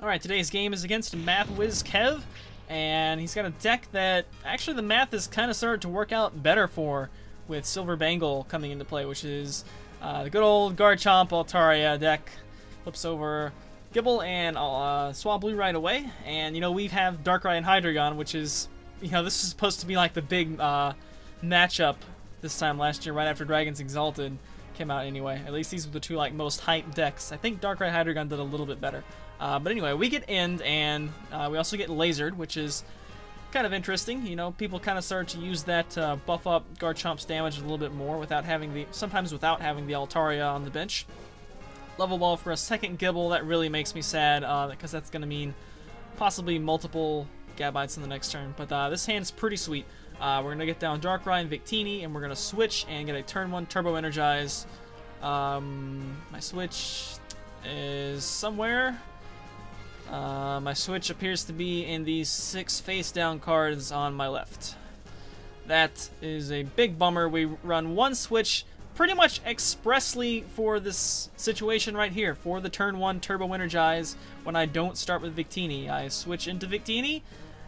Alright, today's game is against mathwizkev, and he's got a deck that actually the math is kind of started to work out better for with Silver Bangle coming into play, which is the good old Garchomp Altaria deck. Flips over Gible and Swablu right away, and we have Darkrai and Hydreigon, which is, this is supposed to be like the big matchup this time last year, right after Dragons Exalted came out anyway. At least these were the two most hyped decks. I think Darkrai Hydreigon did a little bit better. But anyway, we get End, and we also get Lasered, which is kind of interesting. People kind of started to use that to buff up Garchomp's damage a little bit more sometimes without having the Altaria on the bench. Level ball for a second Gible, that really makes me sad, because that's going to mean possibly multiple Gabites in the next turn. But this hand's pretty sweet. We're going to get down Darkrai and Victini, and we're going to switch and get a turn 1 Turbo Energize. My switch is somewhere. My switch appears to be in these 6 face-down cards on my left. That is a big bummer. We run one switch pretty much expressly for this situation right here, for the turn 1 Turbo Energize when I don't start with Victini. I switch into Victini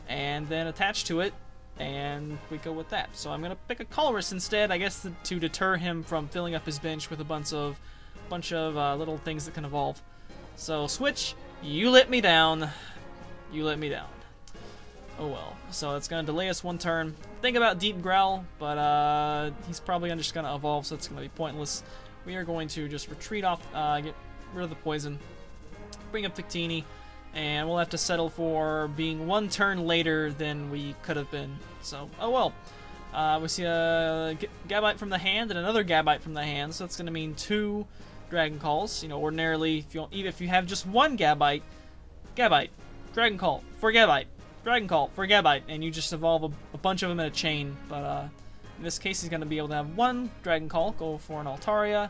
and then attach to it, and we go with that. So I'm going to pick a Colress instead, I guess to deter him from filling up his bench with a bunch of little things that can evolve. So switch, you let me down, you let me down. Oh well, so that's going to delay us one turn. Think about Deep Growl, but he's probably just going to evolve, so it's going to be pointless. We are going to just retreat off, get rid of the poison, bring up Victini, and we'll have to settle for being one turn later than we could have been. So, oh well. We see a Gabite from the hand and another Gabite from the hand, so that's going to mean 2 Dragon Calls. Ordinarily, if you have just one Gabite, Dragon Call for Gabite, Dragon Call for Gabite, and you just evolve a bunch of them in a chain. But in this case, he's going to be able to have one Dragon Call, go for an Altaria,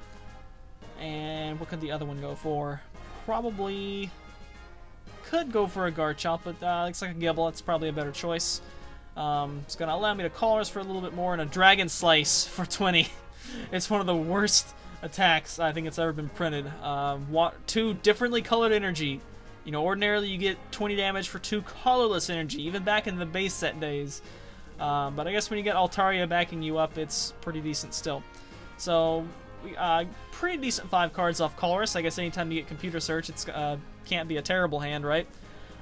and what could the other one go for? Probably could go for a Garchomp, but looks like a Gible. It's probably a better choice. It's going to allow me to Colress for a little bit more, and a Dragon Slice for 20. It's one of the worst attacks I think it's ever been printed. 2 differently colored energy. Ordinarily you get 20 damage for 2 colorless energy, even back in the base set days. But I guess when you get Altaria backing you up, it's pretty decent still. So, pretty decent 5 cards off Colress. I guess anytime you get Computer Search, it's can't be a terrible hand, right?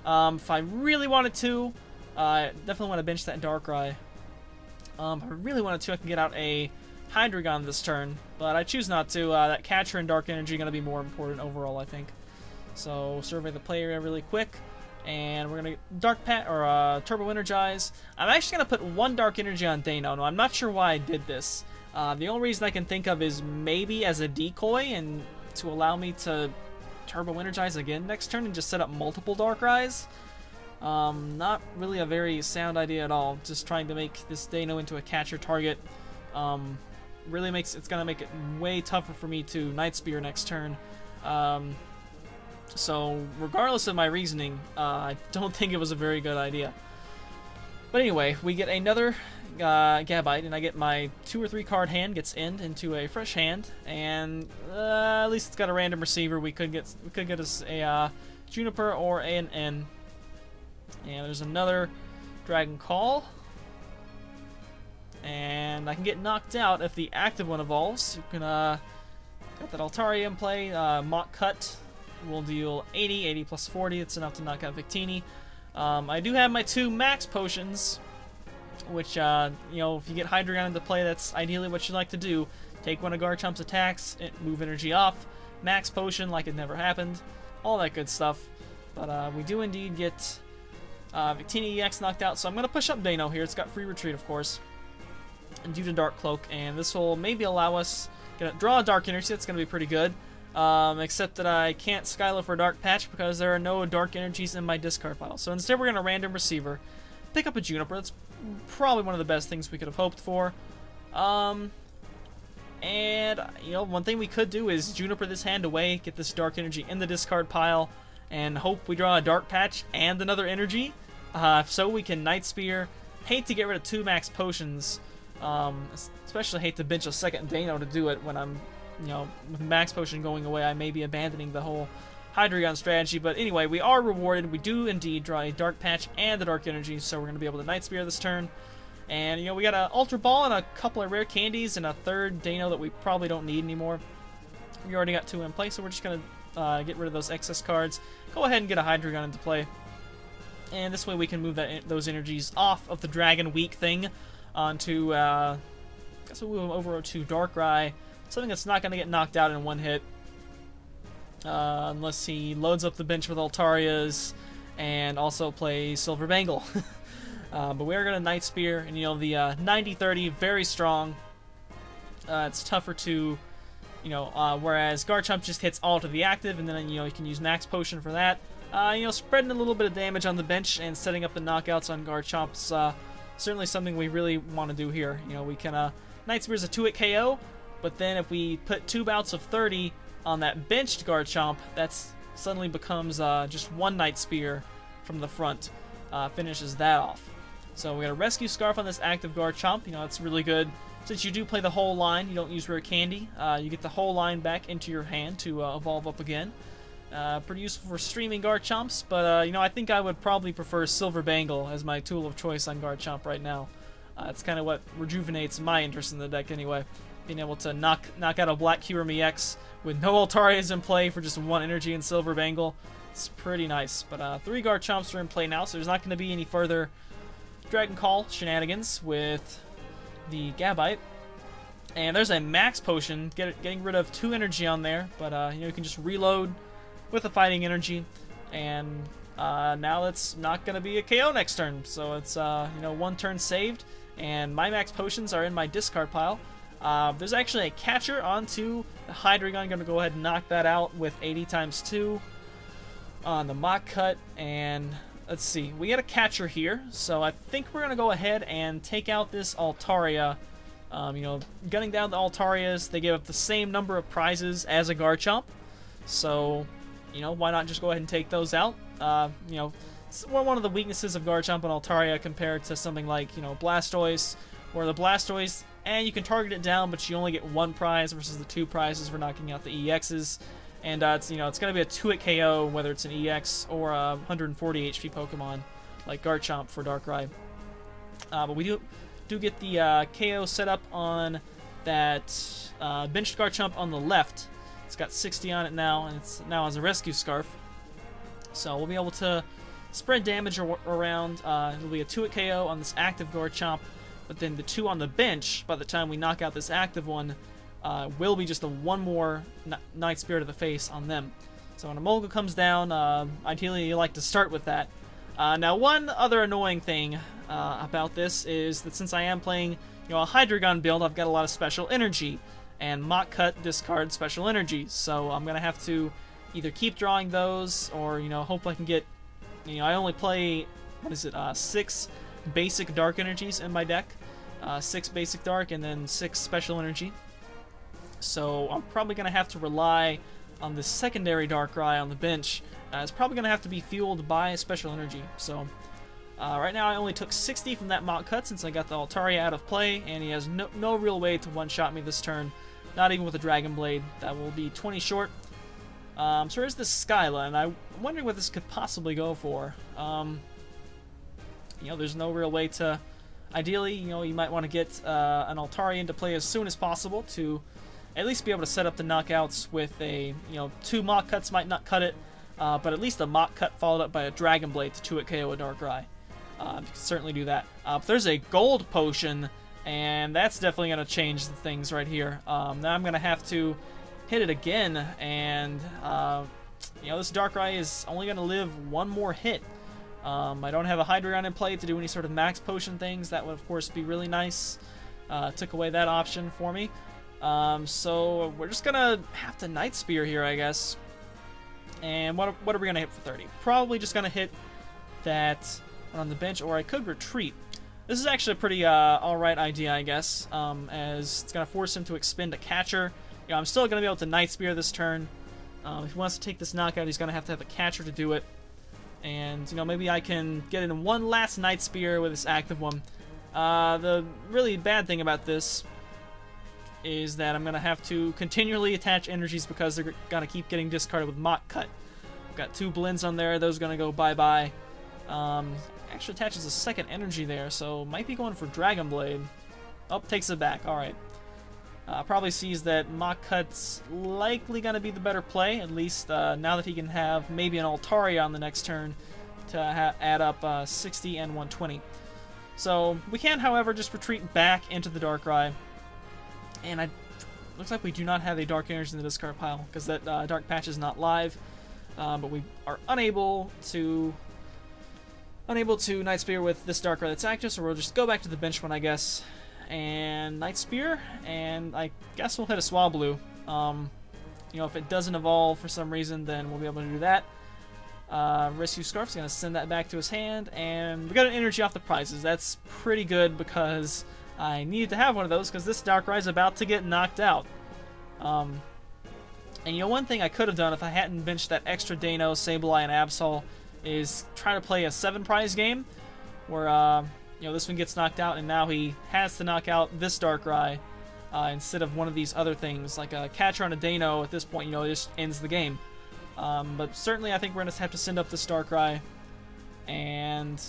If I really wanted to, I definitely want to bench that Darkrai. If I really wanted to, I can get out a Hydreigon this turn, but I choose not to. That Catcher and Dark Energy are going to be more important overall, I think. So, survey the play area really quick, and we're going to Turbo Energize. I'm actually going to put 1 Dark Energy on Dano. No, I'm not sure why I did this. The only reason I can think of is maybe as a decoy, and to allow me to Turbo Energize again next turn and just set up multiple Darkrai's. Not really a very sound idea at all. Just trying to make this Dano into a catcher target. Really it's gonna make it way tougher for me to Night Spear next turn. So regardless of my reasoning, I don't think it was a very good idea. But anyway, we get another Gabite, and I get my 2 or 3 card hand gets End into a fresh hand, and at least it's got a random receiver. We could get us a Juniper or an N. And there's another Dragon Call. And I can get knocked out if the active one evolves. You can got that Altaria in play. Mock Cut will deal 80 plus 40. It's enough to knock out Victini. I do have my 2 max potions, which if you get Hydreigon into play, that's ideally what you like to do. Take one of Garchomp's attacks, move energy off, max potion like it never happened, all that good stuff. But we do indeed get Victini EX knocked out, so I'm going to push up Dano here. It's got free retreat, of course, and due to Dark Cloak, and this will maybe allow us to draw a Dark Energy. That's going to be pretty good, except that I can't Skylo for Dark Patch because there are no Dark Energies in my discard pile. So instead we're going to random receiver, pick up a Juniper. That's probably one of the best things we could have hoped for. And one thing we could do is Juniper this hand away, get this Dark Energy in the discard pile, and hope we draw a Dark Patch and another energy, so we can Night Spear. Hate to get rid of 2 max potions, especially hate to bench a second Dano to do it when I'm, with max potion going away. I may be abandoning the whole Hydreigon strategy. But anyway, we are rewarded. We do indeed draw a Dark Patch and the Dark Energy, so we're going to be able to Night Spear this turn. And, you know, we got an Ultra Ball and a couple of rare candies and a third Dano that we probably don't need anymore. We already got 2 in play, so we're just going to get rid of those excess cards. Go ahead and get a Hydreigon into play. And this way we can move those energies off of the Dragon Weak thing onto, I guess we'll move them over to Darkrai. Something that's not going to get knocked out in one hit. Unless he loads up the bench with Altarias and also plays Silver Bangle. But we are going to Night Spear, and you know, the 90-30, very strong. It's tougher to, you know, whereas Garchomp just hits all to the active, and then, you know, you can use Max Potion for that. You know, spreading a little bit of damage on the bench and setting up the knockouts on Garchomp is certainly something we really want to do here. You know, we can, Night Spear is a 2-hit KO, but then if we put 2 bouts of 30 on that benched Garchomp, that's suddenly becomes just 1 Night Spear from the front, finishes that off. So we got a Rescue Scarf on this active Garchomp. You know, it's really good. Since you do play the whole line, you don't use rare candy, you get the whole line back into your hand to evolve up again. Pretty useful for streaming Garchomps, but you know, I think I would probably prefer Silver Bangle as my tool of choice on Garchomp right now. It's kind of what rejuvenates my interest in the deck anyway. Being able to knock out a Black Cure Me X with no Altarias in play for just 1 energy in Silver Bangle. It's pretty nice. But 3 Garchomps are in play now, so there's not going to be any further Dragon Call shenanigans with the Gabite. And there's a Max Potion, getting rid of 2 energy on there, but you know, you can just reload with a Fighting Energy, and now it's not going to be a KO next turn, so it's you know, 1 turn saved, and my Max Potions are in my discard pile. There's actually a catcher onto the Hydreigon. I'm going to go ahead and knock that out with 80 times 2 on the Mach Cut, and let's see, we get a catcher here, so I think we're going to go ahead and take out this Altaria. You know, gunning down the Altarias, they give up the same number of prizes as a Garchomp, so, you know, why not just go ahead and take those out? You know, it's one of the weaknesses of Garchomp and Altaria compared to something like, you know, Blastoise, where the Blastoise, and you can target it down, but you only get 1 prize versus the 2 prizes for knocking out the EXs. And it's, you know, it's going to be a 2-hit KO, whether it's an EX or a 140 HP Pokemon like Garchomp for Darkrai. But we do get the KO set up on that benched Garchomp on the left. It's got 60 on it now, and it's now has a Rescue Scarf. So we'll be able to spread damage around. It'll be a 2-hit KO on this active Garchomp, but then the 2 on the bench, by the time we knock out this active one, will be just a 1 more Night Spear to the face on them. So when a Molga comes down, ideally you like to start with that. Now, one other annoying thing about this is that since I am playing, you know, a Hydreigon build, I've got a lot of special energy, and Mach Cut discards special energy. So I'm gonna have to either keep drawing those, or, you know, hope I can get, you know, I only play, what is it, 6 basic dark energies in my deck, 6 basic dark and then 6 special energy. So I'm probably going to have to rely on the secondary Darkrai on the bench. It's probably going to have to be fueled by special energy. So right now I only took 60 from that Mach Cut since I got the Altaria out of play, and he has no real way to one-shot me this turn, not even with a Dragon Blade. That will be 20 short. So there's this Skyla, and I'm wondering what this could possibly go for. You know, there's no real way to... Ideally, you know, you might want to get an Altaria into play as soon as possible to at least be able to set up the knockouts with a, you know, 2 Mach Cuts might not cut it, but at least a Mach Cut followed up by a Dragon Blade to 2-hit KO a Darkrai. You can certainly do that. But there's a Gold Potion, and that's definitely going to change the things right here. Now I'm going to have to hit it again, and, you know, this Darkrai is only going to live 1 more hit. I don't have a Hydreigon in play to do any sort of Max Potion things. That would, of course, be really nice. Took away that option for me. So we're just gonna have to Night Spear here, I guess. And what are we gonna hit for 30? Probably just gonna hit that on the bench, or I could retreat. This is actually a pretty alright idea, I guess, as it's gonna force him to expend a catcher. You know, I'm still gonna be able to Night Spear this turn. If he wants to take this knockout, he's gonna have to have a catcher to do it. And, you know, maybe I can get in 1 last Night Spear with this active one. The really bad thing about this is that I'm going to have to continually attach energies because they're going to keep getting discarded with Mach Cut. Got 2 Blins on there. Those are going to go bye-bye. Actually attaches a second energy there, so might be going for Dragon Blade. Oh, takes it back. Alright. Probably sees that Mach Cut's likely going to be the better play, at least now that he can have maybe an Altaria on the next turn to add up 60 and 120. So we can, however, just retreat back into the Darkrai. And looks like we do not have a Dark Energy in the discard pile, because that Dark Patch is not live. But we are unable to Night Spear with this Darkrai that's active, so we'll just go back to the bench one, I guess. And Night Spear, and I guess we'll hit a Swablu. You know, if it doesn't evolve for some reason, then we'll be able to do that. Rescue Scarf's going to send that back to his hand, and we got an energy off the prizes. That's pretty good because I needed to have one of those because this Darkrai is about to get knocked out. And you know, one thing I could have done if I hadn't benched that extra Dano, Sableye, and Absol is try to play a 7-prize game where you know, this one gets knocked out, and now he has to knock out this Darkrai instead of one of these other things, like a catcher on a Dano. At this point, you know, it just ends the game. But certainly, I think we're going to have to send up this Darkrai. And,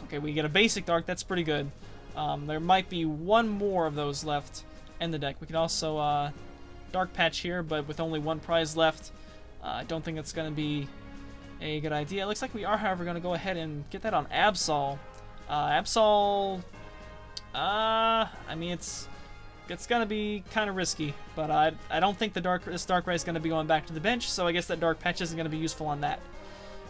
okay, we get a basic Dark. That's pretty good. There might be one more of those left in the deck. We can also Dark Patch here, but with only 1 prize left, I don't think it's going to be a good idea. It looks like we are, however, going to go ahead and get that on Absol. Absol, I mean, it's going to be kind of risky, but I don't think this Darkrai is going to be going back to the bench, so I guess that Dark Patch isn't going to be useful on that.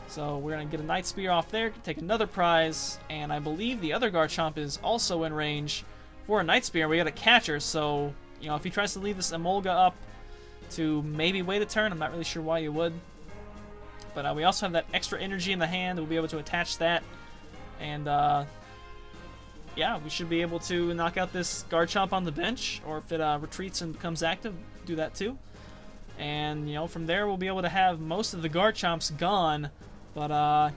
So we're going to get a Night Spear off there, take another prize, and I believe the other Garchomp is also in range for a Night Spear. We got a catcher, so, you know, if he tries to leave this Emolga up to maybe wait a turn, I'm not really sure why you would. But we also have that extra energy in the hand. We'll be able to attach that. And, yeah, we should be able to knock out this Garchomp on the bench. Or if it retreats and becomes active, do that too. And, you know, from there we'll be able to have most of the Garchomps gone. But,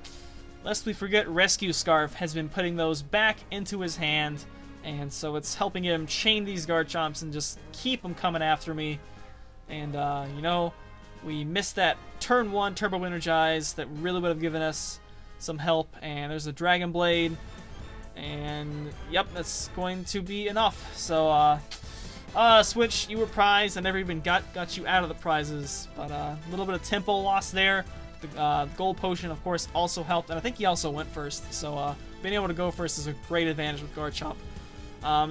lest we forget, Rescue Scarf has been putting those back into his hand. And so it's helping him chain these Garchomps and just keep them coming after me. And, you know, we missed that turn 1 Turbo Energize that really would have given us some help. And there's a Dragon Blade. And, yep, that's going to be enough. So, Switch, you were prized. I never even got you out of the prizes. But a little bit of tempo loss there. The Gold Potion, of course, also helped. And I think he also went first. So, being able to go first is a great advantage with Garchomp.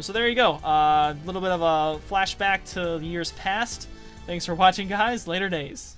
So there you go. A little bit of a flashback to years past. Thanks for watching, guys. Later days.